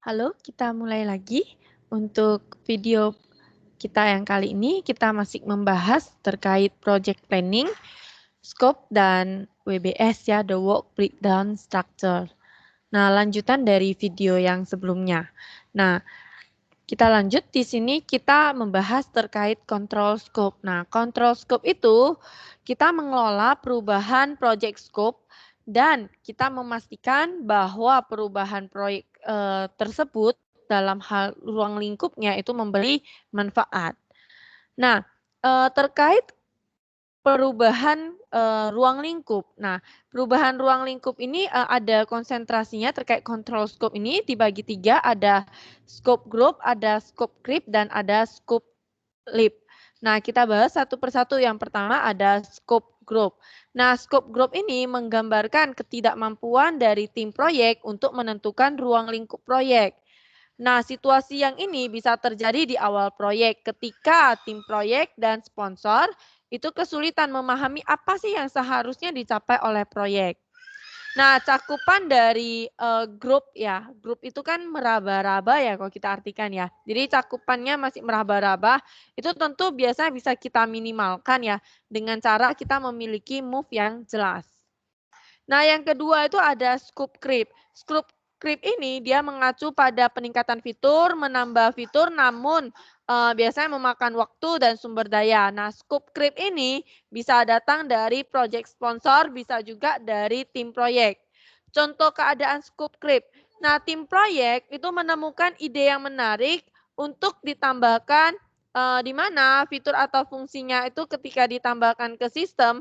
Halo, kita mulai lagi. Untuk video kita yang kali ini, kita masih membahas terkait project planning, scope, dan WBS ya, the work breakdown structure. Nah, lanjutan dari video yang sebelumnya. Nah, kita lanjut di sini kita membahas terkait control scope. Nah, control scope itu kita mengelola perubahan project scope dan kita memastikan bahwa perubahan proyek tersebut dalam hal ruang lingkupnya itu memberi manfaat. Nah, terkait perubahan ruang lingkup. Nah, perubahan ruang lingkup ini ada konsentrasinya terkait control scope ini dibagi 3, ada scope group, ada scope creep, dan ada scope leap. Nah, kita bahas satu persatu. Yang pertama ada scope group. Nah, scope group ini menggambarkan ketidakmampuan dari tim proyek untuk menentukan ruang lingkup proyek. Nah, situasi yang ini bisa terjadi di awal proyek ketika tim proyek dan sponsor itu kesulitan memahami apa sih yang seharusnya dicapai oleh proyek. Nah, cakupan dari grup ya, grup itu kan meraba-raba ya kalau kita artikan ya. Jadi cakupannya masih meraba-raba, itu tentu biasanya bisa kita minimalkan ya dengan cara kita memiliki move yang jelas. Nah, yang kedua itu ada scope creep. Scope creep ini dia mengacu pada peningkatan fitur, menambah fitur, namun biasanya memakan waktu dan sumber daya. Nah, scope creep ini bisa datang dari project sponsor, bisa juga dari tim proyek. Contoh keadaan scope creep. Nah, tim proyek itu menemukan ide yang menarik untuk ditambahkan di mana fitur atau fungsinya itu ketika ditambahkan ke sistem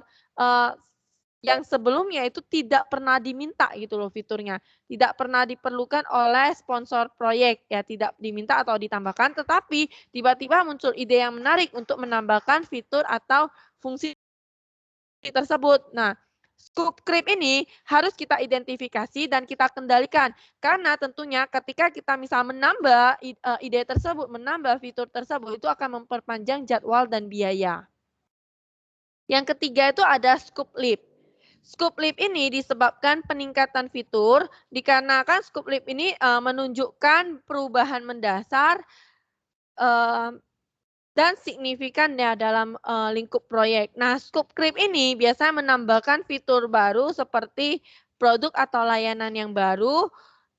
yang sebelumnya itu tidak pernah diminta gitu loh fiturnya, tidak pernah diperlukan oleh sponsor proyek ya, tidak diminta atau ditambahkan, tetapi tiba-tiba muncul ide yang menarik untuk menambahkan fitur atau fungsi tersebut. Nah, scope creep ini harus kita identifikasi dan kita kendalikan, karena tentunya ketika kita misal menambah ide tersebut, menambah fitur tersebut, itu akan memperpanjang jadwal dan biaya. Yang ketiga itu ada scope leap. Scope leap ini disebabkan peningkatan fitur, dikarenakan scope leap ini menunjukkan perubahan mendasar dan signifikan ya dalam lingkup proyek. Nah, scope creep ini biasanya menambahkan fitur baru seperti produk atau layanan yang baru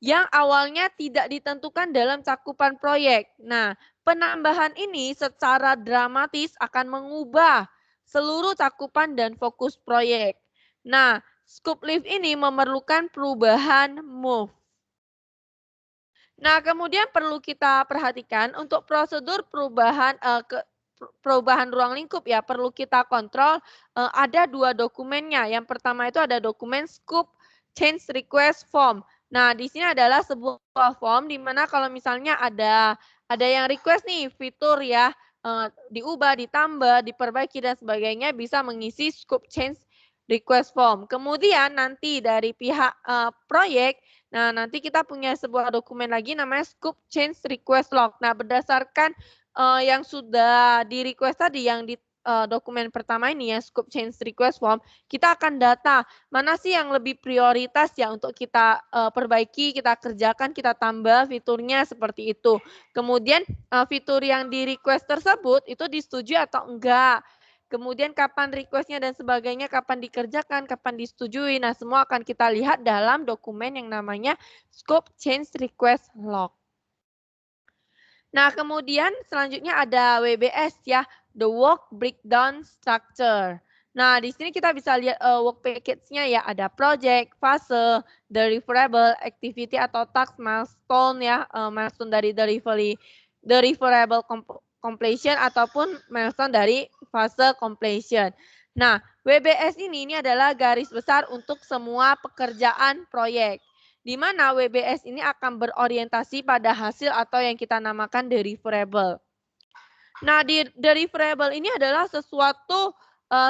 yang awalnya tidak ditentukan dalam cakupan proyek. Nah, penambahan ini secara dramatis akan mengubah seluruh cakupan dan fokus proyek. Nah, scope lift ini memerlukan perubahan move. Nah, kemudian perlu kita perhatikan untuk prosedur perubahan ruang lingkup ya, perlu kita kontrol ada 2 dokumennya. Yang pertama itu ada dokumen scope change request form. Nah, di sini adalah sebuah form di mana kalau misalnya ada yang request nih fitur ya, diubah, ditambah, diperbaiki dan sebagainya, bisa mengisi scope change request form. Kemudian nanti dari pihak proyek, nah, nanti kita punya sebuah dokumen lagi namanya scope change request log. Nah, berdasarkan yang sudah di-request tadi, yang di dokumen pertama ini ya, scope change request form, kita akan data mana sih yang lebih prioritas ya untuk kita perbaiki, kita kerjakan, kita tambah fiturnya seperti itu. Kemudian fitur yang di-request tersebut itu disetujui atau enggak. Kemudian kapan request-nya dan sebagainya, kapan dikerjakan, kapan disetujui. Nah, semua akan kita lihat dalam dokumen yang namanya scope change request log. Nah, kemudian selanjutnya ada WBS ya, the work breakdown structure. Nah, di sini kita bisa lihat work package-nya ya, ada project, fase, deliverable, activity atau task, milestone ya, milestone dari deliverable completion ataupun milestone dari fase completion. Nah, WBS ini adalah garis besar untuk semua pekerjaan proyek, di mana WBS ini akan berorientasi pada hasil atau yang kita namakan deliverable. Nah, di deliverable ini adalah sesuatu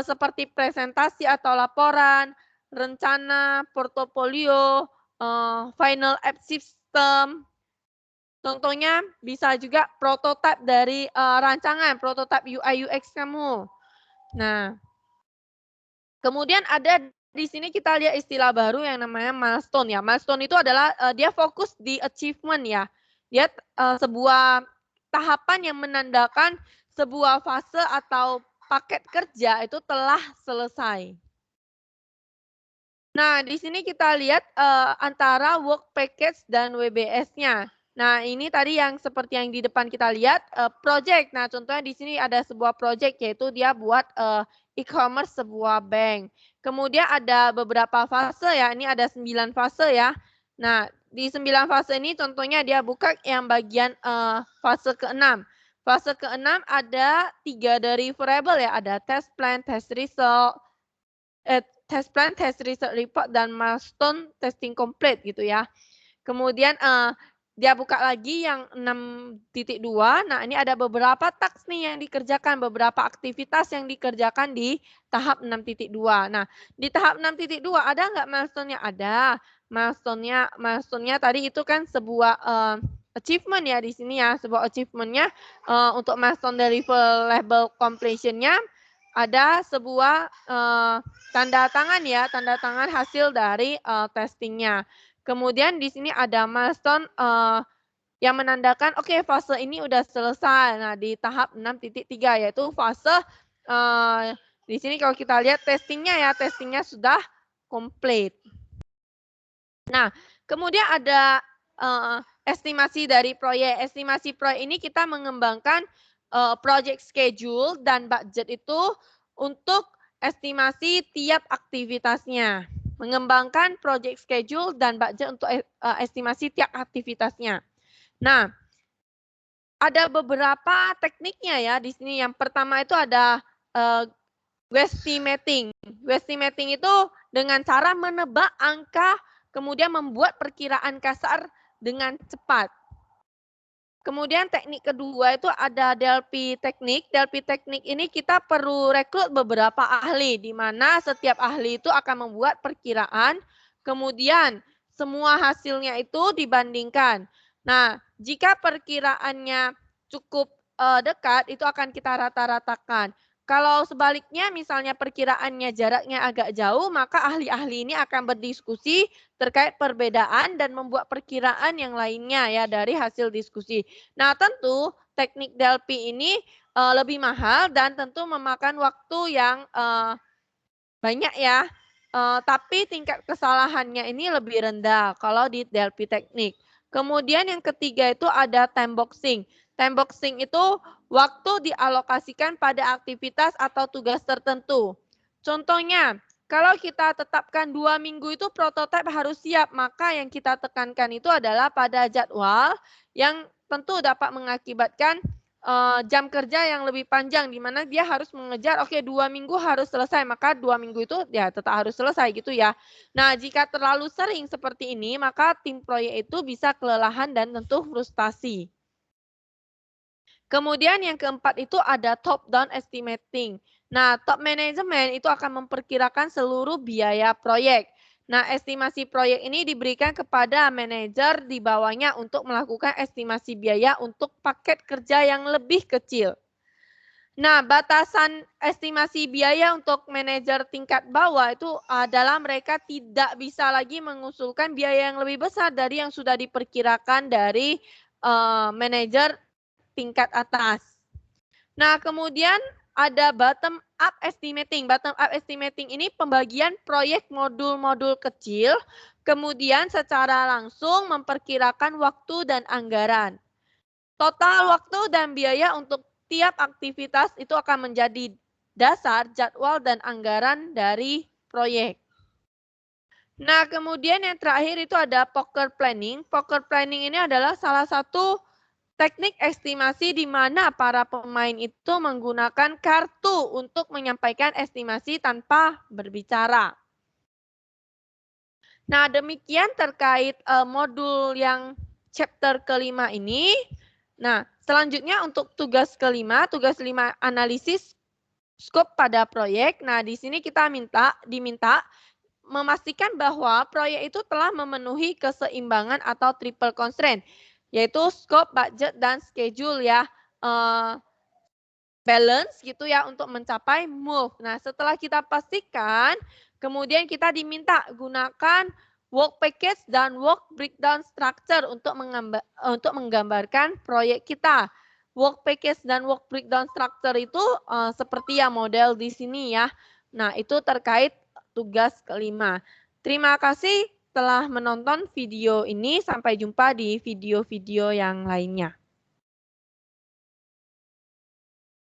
seperti presentasi atau laporan, rencana, portofolio, final app system. Contohnya bisa juga prototipe dari rancangan, prototipe UI UX kamu. Nah, kemudian ada di sini kita lihat istilah baru yang namanya milestone ya. Milestone itu adalah dia fokus di achievement ya. dia sebuah tahapan yang menandakan sebuah fase atau paket kerja itu telah selesai. Nah, di sini kita lihat antara work package dan WBS-nya. Nah, ini tadi yang seperti yang di depan kita lihat project. Nah, contohnya di sini ada sebuah project yaitu dia buat e-commerce sebuah bank. Kemudian ada beberapa fase ya. Ini ada 9 fase ya. Nah, di 9 fase ini contohnya dia buka yang bagian fase ke-6. Fase ke-6 ada 3 variable ya. Ada test plan, test result, test plan, test result report, dan milestone testing complete gitu ya. Kemudian dia buka lagi yang 6.2. Nah, ini ada beberapa task nih yang dikerjakan, beberapa aktivitas yang dikerjakan di tahap 6.2. Nah, di tahap 6.2 ada nggak milestone-nya? Ada. Milestone-nya tadi itu kan sebuah achievement ya di sini ya, sebuah achievement-nya untuk milestone deliverable label completion-nya ada sebuah tanda tangan hasil dari testingnya. Kemudian di sini ada milestone yang menandakan oke fase ini udah selesai. Nah, di tahap 6.3 yaitu fase di sini kalau kita lihat testingnya sudah komplit. Nah, kemudian ada estimasi dari proyek. Estimasi proyek ini kita mengembangkan project schedule dan budget itu untuk estimasi tiap aktivitasnya. Mengembangkan project schedule dan budget untuk estimasi tiap aktivitasnya. Nah, ada beberapa tekniknya ya di sini. Yang pertama itu ada guesstimating. Guesstimating itu dengan cara menebak angka kemudian membuat perkiraan kasar dengan cepat. Kemudian teknik kedua itu ada Delphi teknik. Delphi teknik ini kita perlu rekrut beberapa ahli, di mana setiap ahli itu akan membuat perkiraan, kemudian semua hasilnya itu dibandingkan. Nah, jika perkiraannya cukup dekat, itu akan kita rata-ratakan. Kalau sebaliknya misalnya perkiraannya jaraknya agak jauh, maka ahli-ahli ini akan berdiskusi terkait perbedaan dan membuat perkiraan yang lainnya ya dari hasil diskusi. Nah, tentu teknik Delphi ini lebih mahal dan tentu memakan waktu yang banyak ya. Tapi tingkat kesalahannya ini lebih rendah kalau di Delphi teknik. Kemudian yang ketiga itu ada time boxing. Time boxing itu waktu dialokasikan pada aktivitas atau tugas tertentu. Contohnya, kalau kita tetapkan 2 minggu itu prototipe harus siap, maka yang kita tekankan itu adalah pada jadwal yang tentu dapat mengakibatkan jam kerja yang lebih panjang, di mana dia harus mengejar, oke 2 minggu harus selesai, maka 2 minggu itu ya tetap harus selesai gitu ya. Nah, jika terlalu sering seperti ini, maka tim proyek itu bisa kelelahan dan tentu frustasi. Kemudian yang keempat itu ada top down estimating. Nah, top management itu akan memperkirakan seluruh biaya proyek. Nah, estimasi proyek ini diberikan kepada manajer di bawahnya untuk melakukan estimasi biaya untuk paket kerja yang lebih kecil. Nah, batasan estimasi biaya untuk manajer tingkat bawah itu adalah mereka tidak bisa lagi mengusulkan biaya yang lebih besar dari yang sudah diperkirakan dari manajer tingkat atas. Nah, kemudian ada bottom up estimating. Bottom up estimating ini pembagian proyek modul-modul kecil, kemudian secara langsung memperkirakan waktu dan anggaran. Total waktu dan biaya untuk tiap aktivitas itu akan menjadi dasar jadwal dan anggaran dari proyek. Nah, kemudian yang terakhir itu ada poker planning. Poker planning ini adalah salah satu teknik estimasi di mana para pemain itu menggunakan kartu untuk menyampaikan estimasi tanpa berbicara. Nah, demikian terkait modul yang chapter kelima ini. Nah, selanjutnya untuk tugas kelima analisis skop pada proyek. Nah, di sini kita diminta memastikan bahwa proyek itu telah memenuhi keseimbangan atau triple constraint, yaitu scope, budget, dan schedule ya, balance gitu ya untuk mencapai move. Nah, setelah kita pastikan, kemudian kita diminta gunakan work package dan work breakdown structure untuk menggambarkan proyek kita. Work package dan work breakdown structure itu seperti yang model di sini ya. Nah, itu terkait tugas kelima. Terima kasih telah menonton video ini. Sampai jumpa di video-video yang lainnya.